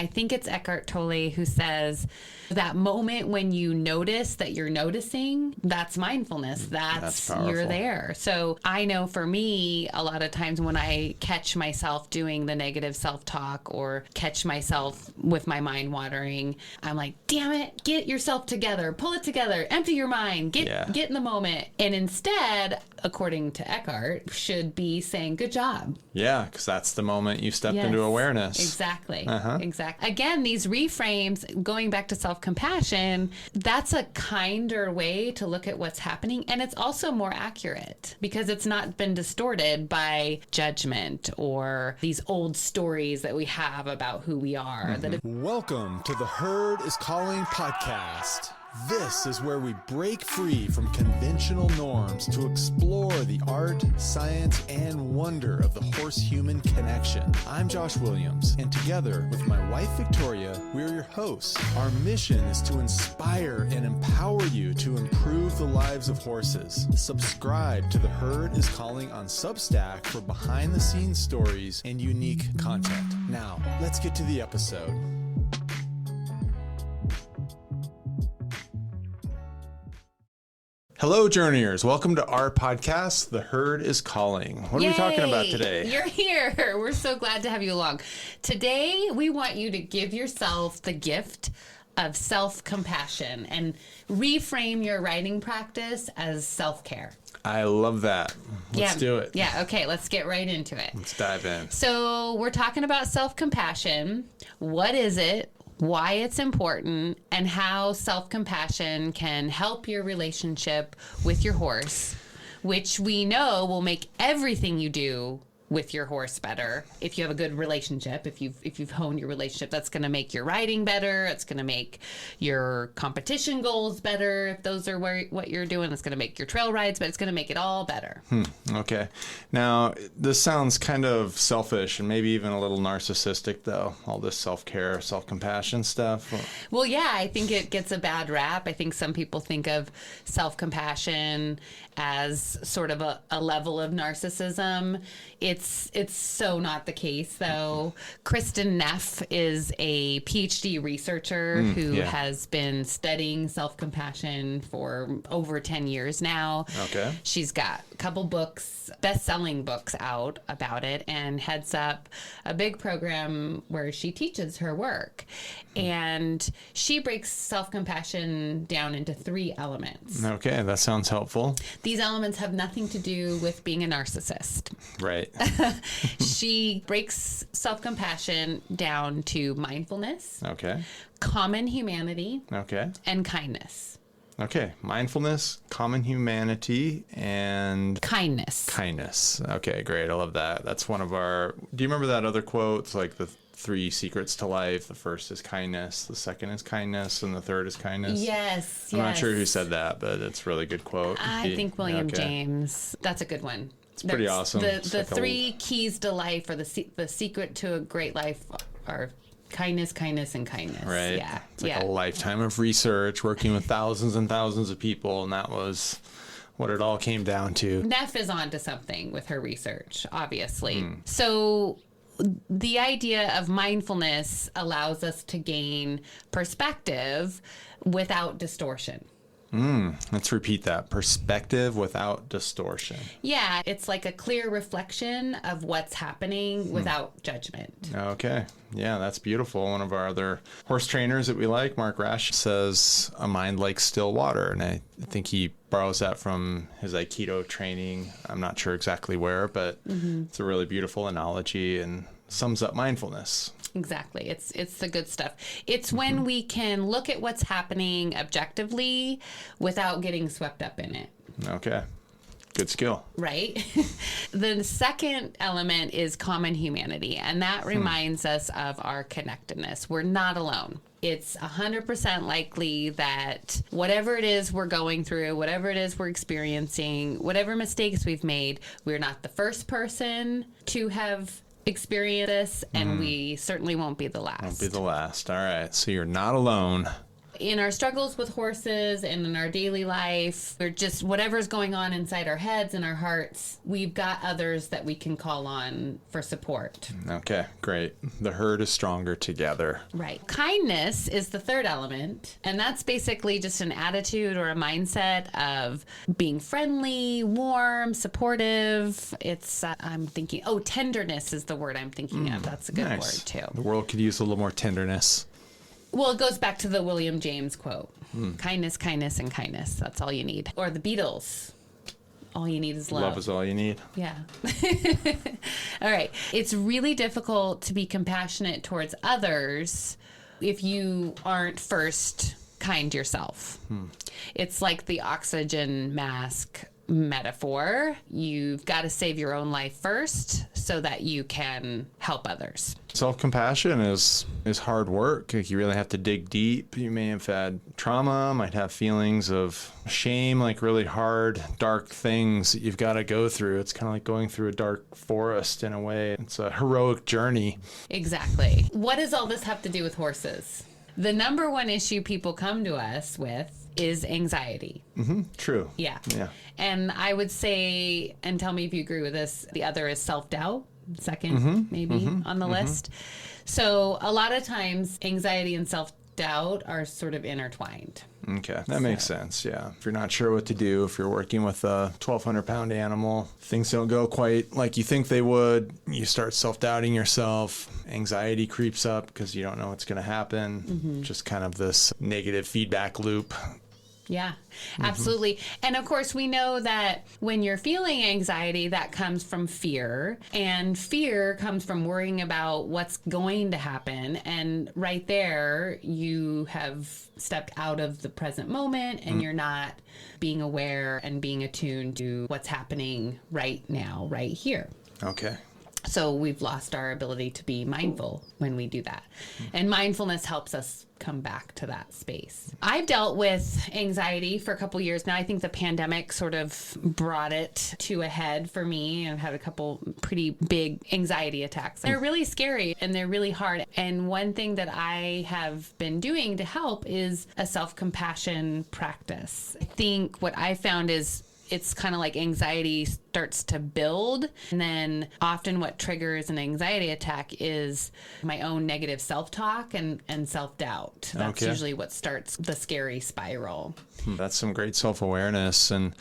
I think it's Eckhart Tolle who says that moment when you notice that you're noticing, that's mindfulness. That's you're there. So I know for me, a lot of times when I catch myself doing the negative self-talk or catch myself with my mind wandering, I'm like, damn it, get yourself together, pull it together, empty your mind, get in the moment. And instead, according to Eckhart, should be saying, good job. Yeah, because that's the moment you stepped into awareness. Exactly. Exactly. Again, these reframes, going back to self-compassion, that's a kinder way to look at what's happening. And it's also more accurate because it's not been distorted by judgment or these old stories that we have about who we are. Welcome to the Herd is Calling podcast. This is where we break free from conventional norms to explore the art, science, and wonder of the horse-human connection. I'm Josh Williams, and together with my wife Victoria, we're your hosts. Our mission is to inspire and empower you to improve the lives of horses. Subscribe to The Herd is Calling on Substack for behind-the-scenes stories and unique content. Now, let's get to the episode. Hello, journeyers. Welcome to our podcast, The Herd is Calling. What are we talking about today? You're here. We're so glad to have you along. Today, we want you to give yourself the gift of self-compassion and reframe your writing practice as self-care. I love that. Let's do it. Yeah, okay, let's get right into it. Let's dive in. So we're talking about self-compassion. What is it? Why it's important, and how self-compassion can help your relationship with your horse, which we know will make everything you do with your horse better. If you have a good relationship, if you've honed your relationship, that's going to make your riding better. It's going to make your competition goals better. If those are what you're doing, it's going to make your trail rides, but it's going to make it all better. Okay. Now, this sounds kind of selfish and maybe even a little narcissistic, though, all this self-care, self-compassion stuff. Well, yeah, I think it gets a bad rap. I think some people think of self-compassion as sort of a level of narcissism. It's so not the case, though. Kristin Neff is a PhD researcher who has been studying self-compassion for over 10 years now. Okay. She's got a couple books, best-selling books out about it, and heads up a big program where she teaches her work. And she breaks self-compassion down into 3 elements. Okay, that sounds helpful. These elements have nothing to do with being a narcissist. Right. She breaks self-compassion down to mindfulness, Okay. common humanity, Okay. and kindness. Okay. Mindfulness, common humanity, and Kindness. kindness. Okay, great. I love that. That's one of our... Do you remember that other quote? It's like the 3 secrets to life. The first is kindness, the second is kindness, and the third is kindness. Yes, I'm not sure who said that, but it's a really good quote. I think William James. That's a good one. It's pretty awesome. The like 3 keys to life, or the secret to a great life, are kindness, kindness, and kindness. Right. Yeah. It's like a lifetime of research, working with thousands and thousands of people, and that was what it all came down to. Neff is onto something with her research, obviously. So the idea of mindfulness allows us to gain perspective without distortion. Let's repeat that. Perspective without distortion. Yeah, it's like a clear reflection of what's happening without judgment. Okay. Yeah, that's beautiful. One of our other horse trainers that we like, Mark Rash, says a mind like still water. And I think he borrows that from his Aikido training. I'm not sure exactly where, but it's a really beautiful analogy and sums up mindfulness. Exactly. It's the good stuff. It's when we can look at what's happening objectively without getting swept up in it. Okay. Good skill. Right? The second element is common humanity, and that reminds us of our connectedness. We're not alone. It's 100% likely that whatever it is we're going through, whatever it is we're experiencing, whatever mistakes we've made, we're not the first person to have experienced this, and we certainly won't be the last. Won't be the last. All right. So you're not alone. in our struggles with horses and in our daily life, or just whatever's going on inside our heads and our hearts, we've got others that we can call on for support. Okay, great. The herd is stronger together. Right. Kindness is the third element, and that's basically just an attitude or a mindset of being friendly, warm, supportive. It's, I'm thinking, tenderness is the word I'm thinking of. That's a good word, too. The world could use a little more tenderness. Well, it goes back to the William James quote. Kindness, kindness, and kindness. That's all you need. Or the Beatles. All you need is love. Love is all you need. Yeah. All right. It's really difficult to be compassionate towards others if you aren't first kind yourself. It's like the oxygen mask metaphor. You've got to save your own life first so that you can help others. Self-compassion is hard work. Like, you really have to dig deep. You may have had trauma, might have feelings of shame, like really hard, dark things that you've got to go through. It's kind of like going through a dark forest in a way. It's a heroic journey. Exactly. What does all this have to do with horses? The number one issue people come to us with is anxiety. True. Yeah. Yeah. And I would say, and tell me if you agree with this, the other is self-doubt, second maybe on the list. So a lot of times anxiety and self-doubt are sort of intertwined. Okay, that makes sense, yeah. If you're not sure what to do, if you're working with a 1,200-pound animal, things don't go quite like you think they would, you start self-doubting yourself, anxiety creeps up because you don't know what's going to happen, just kind of this negative feedback loop. Yeah, absolutely. And of course, we know that when you're feeling anxiety, that comes from fear. And fear comes from worrying about what's going to happen. And right there, you have stepped out of the present moment and you're not being aware and being attuned to what's happening right now, right here. Okay. So we've lost our ability to be mindful when we do that. And mindfulness helps us come back to that space. I've dealt with anxiety for a couple years now. I think the pandemic sort of brought it to a head for me. I've had a couple pretty big anxiety attacks. They're really scary and they're really hard. And one thing that I have been doing to help is a self-compassion practice. I think what I found is it's kind of like anxiety starts to build. And then often what triggers an anxiety attack is my own negative self-talk and self-doubt. That's usually what starts the scary spiral. That's some great self-awareness. And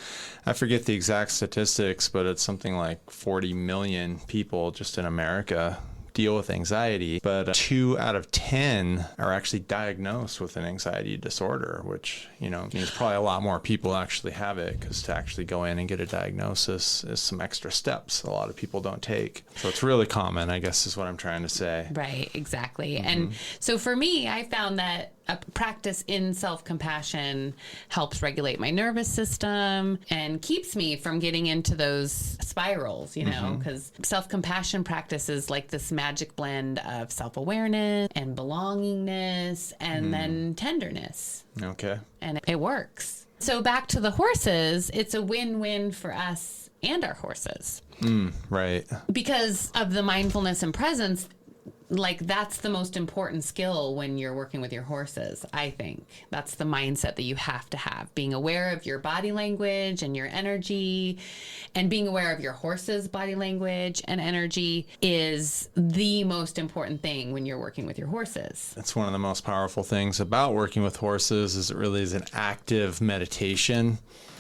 I forget the exact statistics, but it's something like 40 million people just in America deal with anxiety, but 2 out of 10 are actually diagnosed with an anxiety disorder, which, means probably a lot more people actually have it, because to actually go in and get a diagnosis is some extra steps a lot of people don't take. So it's really common, I guess, is what I'm trying to say. Right, exactly. And so for me, I found that a practice in self-compassion helps regulate my nervous system and keeps me from getting into those spirals, because self-compassion practice is like this magic blend of self-awareness and belongingness and then tenderness. Okay. And it works. So back to the horses, it's a win-win for us and our horses. Right. Because of the mindfulness and presence, like that's the most important skill when you're working with your horses, I think. That's the mindset that you have to have. Being aware of your body language and your energy, and being aware of your horse's body language and energy is the most important thing when you're working with your horses. That's one of the most powerful things about working with horses, is it really is an active meditation.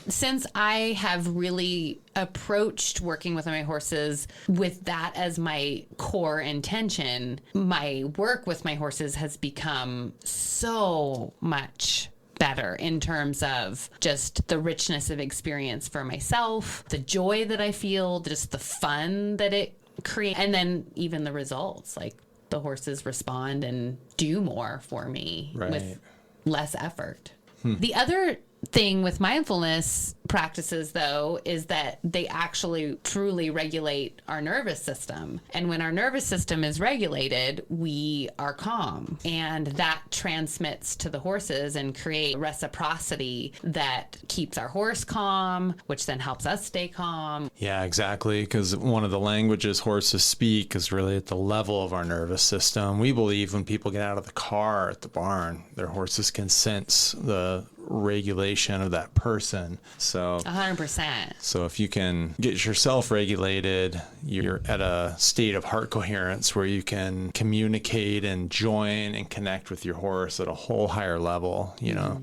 Since I have really approached working with my horses with that as my core intention, my work with my horses has become so much better in terms of just the richness of experience for myself, the joy that I feel, just the fun that it creates, and then even the results, like the horses respond and do more for me with less effort. The other thing with mindfulness practices, though, is that they actually truly regulate our nervous system. And when our nervous system is regulated, we are calm. And that transmits to the horses and create reciprocity that keeps our horse calm, which then helps us stay calm. Yeah, exactly. Because one of the languages horses speak is really at the level of our nervous system. We believe when people get out of the car at the barn, their horses can sense the regulation of that person. So 100%. So if you can get yourself regulated, you're at a state of heart coherence where you can communicate and join and connect with your horse at a whole higher level, you know.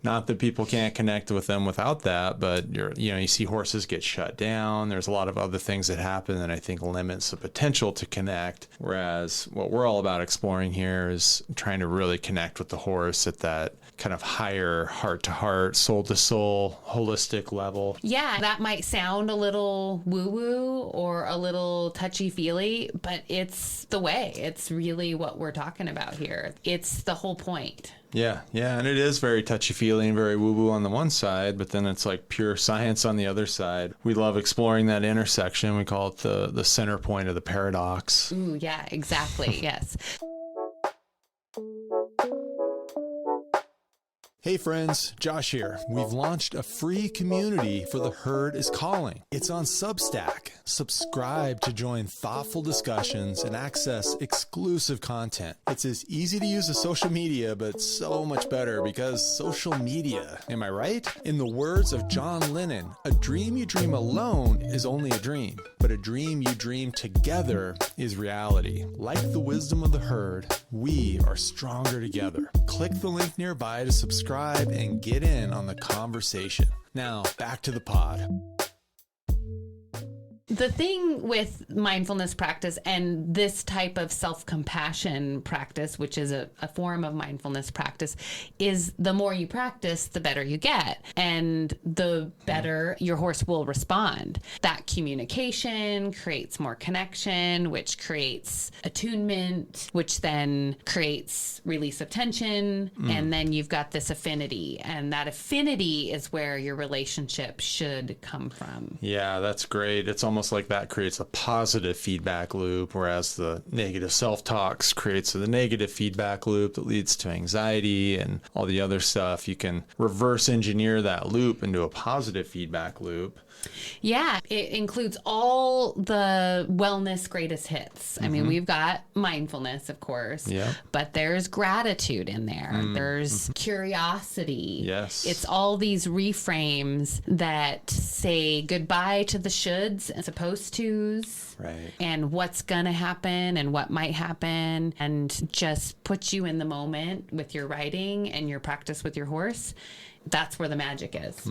Not that people can't connect with them without that, but you see horses get shut down. There's a lot of other things that happen that I think limits the potential to connect. Whereas what we're all about exploring here is trying to really connect with the horse at that kind of higher heart-to-heart, soul-to-soul, holistic level. Yeah, that might sound a little woo-woo or a little touchy-feely, but it's the way. It's really what we're talking about here. It's the whole point. Yeah, and it is very touchy-feely and very woo-woo on the one side, but then it's like pure science on the other side. We love exploring that intersection. We call it the center point of the paradox. Ooh, yeah, exactly, yes. Hey friends, Josh here. We've launched a free community for The Herd is Calling. It's on Substack. Subscribe to join thoughtful discussions and access exclusive content. It's as easy to use as social media, but so much better because social media. Am I right? In the words of John Lennon, a dream you dream alone is only a dream, but a dream you dream together is reality. Like the wisdom of the herd, we are stronger together. Click the link nearby to subscribe and get in on the conversation. Now, back to the pod. The thing with mindfulness practice and this type of self-compassion practice, which is a form of mindfulness practice, is the more you practice, the better you get. And the better your horse will respond. That communication creates more connection, which creates attunement, which then creates release of tension. And then you've got this affinity. And that affinity is where your relationship should come from. Yeah, that's great. It's almost like that creates a positive feedback loop, whereas the negative self-talks creates the negative feedback loop that leads to anxiety and all the other stuff. You can reverse engineer that loop into a positive feedback loop. Yeah, it includes all the wellness greatest hits. I mean, we've got mindfulness, of course, but there's gratitude in there. There's curiosity. Yes. It's all these reframes that say goodbye to the shoulds and supposed tos. Right. And what's going to happen and what might happen, and just put you in the moment with your riding and your practice with your horse. That's where the magic is.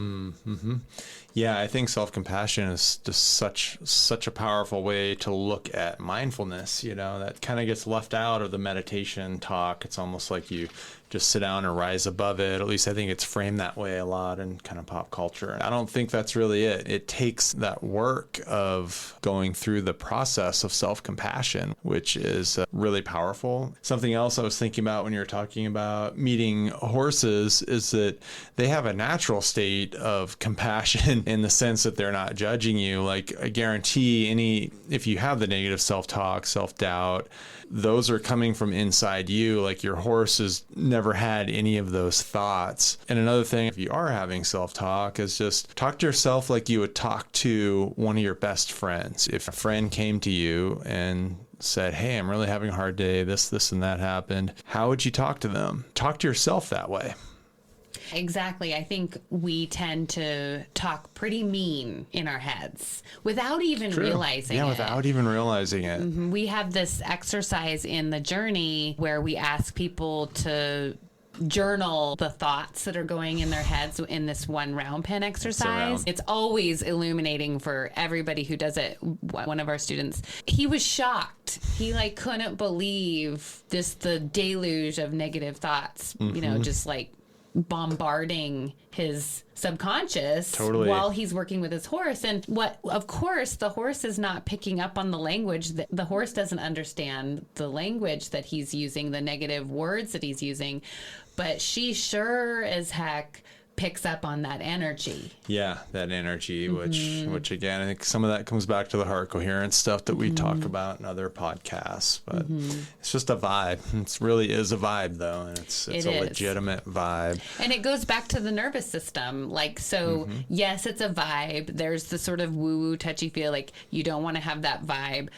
Yeah, I think self-compassion is just such a powerful way to look at mindfulness. You know, that kind of gets left out of the meditation talk. It's almost like you just sit down and rise above it. At least I think it's framed that way a lot in kind of pop culture. I don't think that's really it. It takes that work of going through the process of self-compassion, which is really powerful. Something else I was thinking about when you were talking about meeting horses is that they have a natural state of compassion in the sense that they're not judging you. Like, I guarantee if you have the negative self-talk, self-doubt, those are coming from inside you. Like, your horse has never had any of those thoughts. And another thing, if you are having self-talk, is just talk to yourself like you would talk to one of your best friends. If a friend came to you and said, hey, I'm really having a hard day, this and that happened, how would you talk to them? Talk to yourself that way. Exactly. I think we tend to talk pretty mean in our heads without even realizing it. Yeah, without even realizing it. We have this exercise in the journey where we ask people to journal the thoughts that are going in their heads in this one round pen exercise. It's always illuminating for everybody who does it. One of our students, he was shocked. He couldn't believe the deluge of negative thoughts, just bombarding his subconscious while he's working with his horse. And of course, the horse is not picking up on the language. The horse doesn't understand the language that he's using, the negative words that he's using, but she sure as heck picks up on that energy. Yeah, that energy, which again, I think some of that comes back to the heart coherence stuff that we talk about in other podcasts. But it's just a vibe. It really is a vibe, though, and it's a legitimate vibe. And it goes back to the nervous system. Like, so yes, it's a vibe. There's the sort of woo-woo, touchy-feel, like you don't want to have that vibe.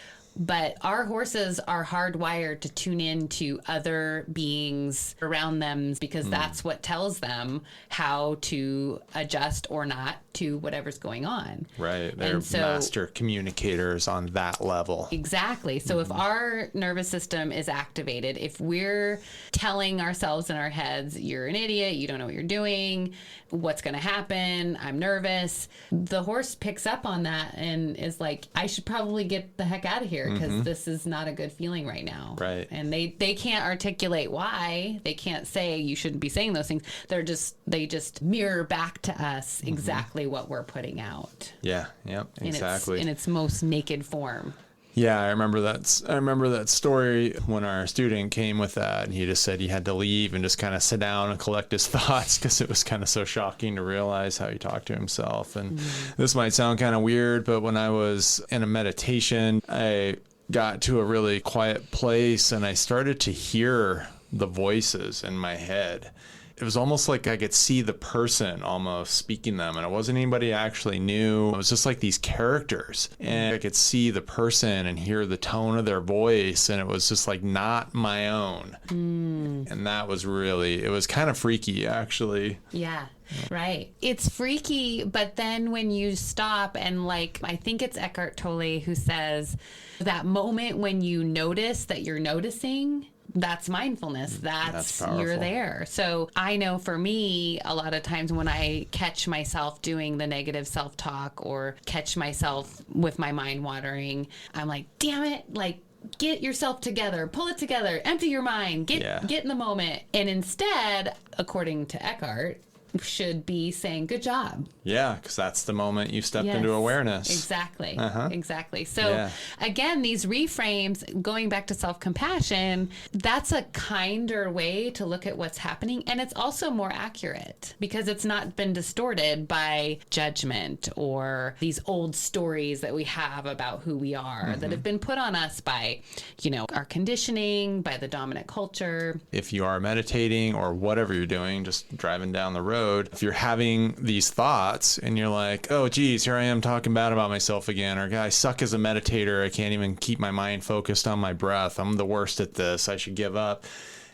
But our horses are hardwired to tune in to other beings around them because that's what tells them how to adjust or not to whatever's going on. Right. They're master communicators on that level. Exactly. So if our nervous system is activated, if we're telling ourselves in our heads, you're an idiot, you don't know what you're doing, what's going to happen, I'm nervous, the horse picks up on that and is like, I should probably get the heck out of here because this is not a good feeling right now. Right. And they can't articulate why. They can't say you shouldn't be saying those things. They just mirror back to us exactly what we're putting out. Yeah. Yep. Exactly. In its most naked form. Yeah, I remember that story when our student came with that, and he just said he had to leave and just kind of sit down and collect his thoughts because it was kind of so shocking to realize how he talked to himself. And this might sound kind of weird, but when I was in a meditation, I got to a really quiet place and I started to hear the voices in my head. It was almost like I could see the person almost speaking them, and it wasn't anybody I actually knew. It was just like these characters, and I could see the person and hear the tone of their voice, and it was just like not my own. And that was it was kind of freaky, actually. Yeah. Right. It's freaky, but then when you stop and like, I think it's Eckhart Tolle who says that moment when you notice that you're noticing, that's mindfulness. That's you're there. So I know for me, a lot of times when I catch myself doing the negative self-talk or catch myself with my mind wandering, I'm like, damn it, like, get yourself together, pull it together, empty your mind, get in the moment. And instead, according to Eckhart, should be saying, good job. Yeah, because that's the moment you stepped into awareness. Exactly. Exactly. So again, these reframes, going back to self-compassion, that's a kinder way to look at what's happening. And it's also more accurate because it's not been distorted by judgment or these old stories that we have about who we are that have been put on us by, our conditioning, by the dominant culture. If you are meditating or whatever you're doing, just driving down the road, if you're having these thoughts and you're like, oh geez, here I am talking bad about myself again, or I suck as a meditator, I can't even keep my mind focused on my breath, I'm the worst at this, I should give up.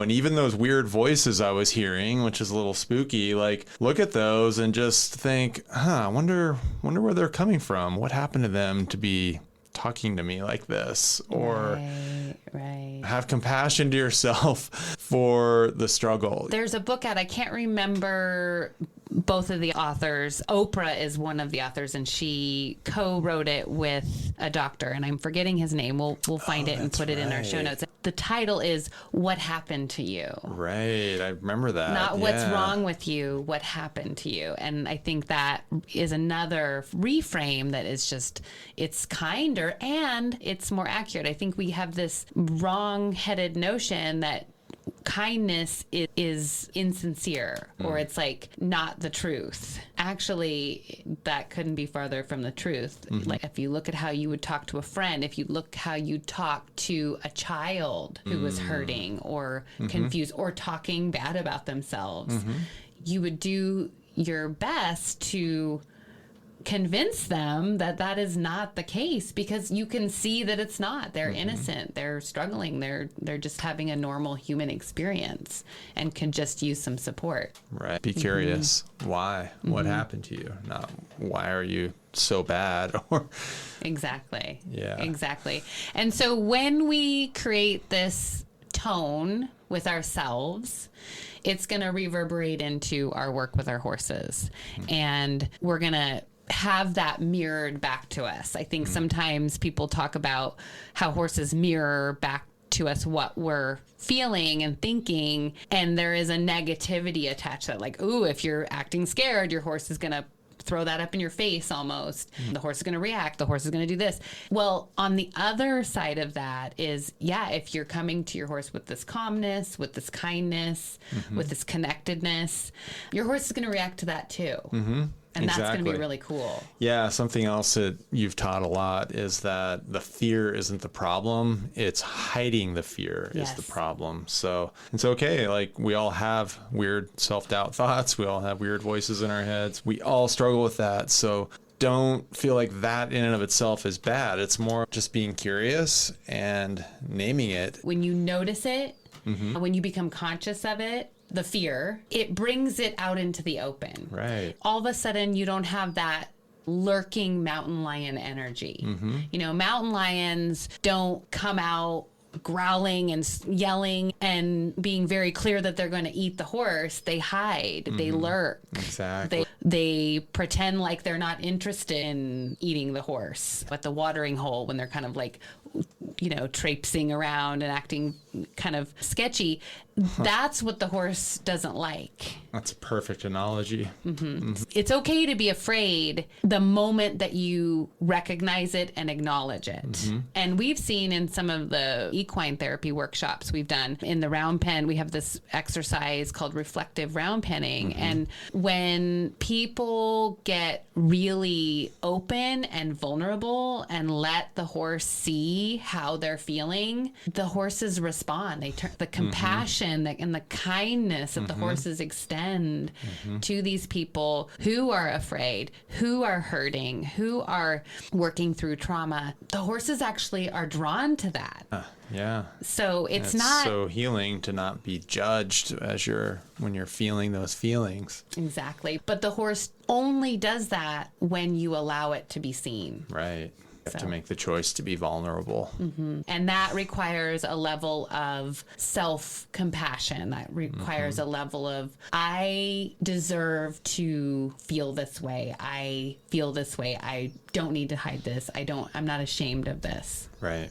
And even those weird voices I was hearing, which is a little spooky, like look at those and just think, I wonder where they're coming from. What happened to them to be talking to me like this? Or have compassion to yourself for the struggle. There's a book out, I can't remember both of the authors. Oprah is one of the authors, and she co-wrote it with a doctor, and I'm forgetting his name. We'll find it and put it in our show notes. The title is What Happened to You? Right, I remember that. Not what's wrong with you, what happened to you. And I think that is another reframe that is just, it's kinder and it's more accurate. I think we have this wrong-headed notion that kindness is insincere or it's like not the truth. Actually, that couldn't be farther from the truth. Like if you look at how you would talk to a friend, if you look how you talk to a child who was hurting or confused or talking bad about themselves, you would do your best to convince them that that is not the case because you can see that it's not. They're innocent. They're struggling. They're just having a normal human experience and can just use some support. Right. Be curious. Why? What happened to you? Not why are you so bad? Or Exactly. Yeah. Exactly. And so when we create this tone with ourselves, it's going to reverberate into our work with our horses. And we're going to have that mirrored back to us. I think sometimes people talk about how horses mirror back to us what we're feeling and thinking, and there is a negativity attached to that, like, ooh, if you're acting scared, your horse is going to throw that up in your face almost. The horse is going to react. The horse is going to do this. Well, on the other side of that is, if you're coming to your horse with this calmness, with this kindness, with this connectedness, your horse is going to react to that too. And that's going to be really cool. Yeah, something else that you've taught a lot is that the fear isn't the problem. It's hiding the fear is the problem. So it's okay. Like, we all have weird self-doubt thoughts. We all have weird voices in our heads. We all struggle with that. So don't feel like that in and of itself is bad. It's more just being curious and naming it. When you notice it, when you become conscious of it, the fear, it brings it out into the open. Right. All of a sudden, you don't have that lurking mountain lion energy. You know, mountain lions don't come out growling and yelling and being very clear that they're going to eat the horse. They hide. They lurk. Exactly. They pretend like they're not interested in eating the horse at the watering hole when they're kind of like, you know, traipsing around and acting kind of sketchy. That's what the horse doesn't like. That's a perfect analogy. It's okay to be afraid the moment that you recognize it and acknowledge it. And we've seen in some of the equine therapy workshops we've done in the round pen, we have this exercise called reflective round penning. And when people get really open and vulnerable and let the horse see how they're feeling, the horses respond. They turn the compassion and the kindness that the horses extend to these people who are afraid, who are hurting, who are working through trauma. The horses actually are drawn to that. So it's not so healing to not be judged when you're feeling those feelings. Exactly. But the horse only does that when you allow it to be seen. Right. You have to make the choice to be vulnerable. And that requires a level of self-compassion. That requires a level of, I deserve to feel this way. I feel this way. I don't need to hide this. I'm not ashamed of this. Right.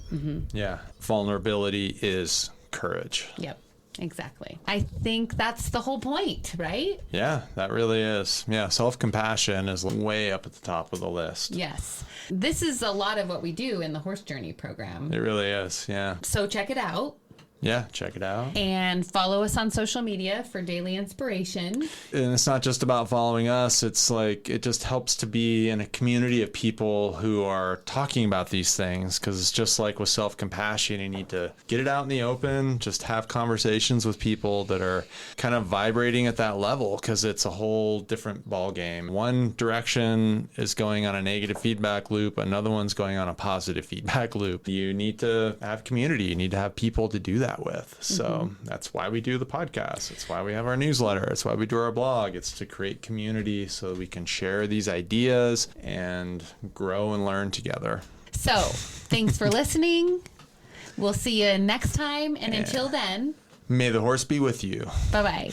Yeah. Vulnerability is courage. Yep. Exactly. I think that's the whole point, right? Yeah, that really is. Yeah, self-compassion is way up at the top of the list. Yes. This is a lot of what we do in the Horse Journey program. It really is, yeah. So check it out. Yeah, check it out. And follow us on social media for daily inspiration. And it's not just about following us. It's like, it just helps to be in a community of people who are talking about these things, because it's just like with self-compassion, you need to get it out in the open, just have conversations with people that are kind of vibrating at that level, because it's a whole different ball game. One direction is going on a negative feedback loop. Another one's going on a positive feedback loop. You need to have community. You need to have people to do that with. So that's why we do the podcast. It's why we have our newsletter. It's why we do our blog. It's to create community so that we can share these ideas and grow and learn together. So thanks for listening. We'll see you next time. And until then, may the horse be with you. Bye-bye.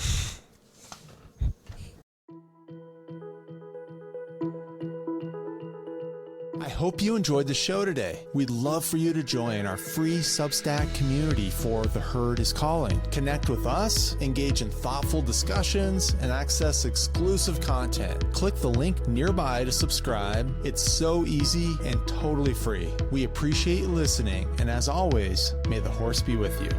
I hope you enjoyed the show today. We'd love for you to join our free Substack community for The Herd is Calling. Connect with us, engage in thoughtful discussions, and access exclusive content. Click the link nearby to subscribe. It's so easy and totally free. We appreciate you listening, and as always, may the horse be with you.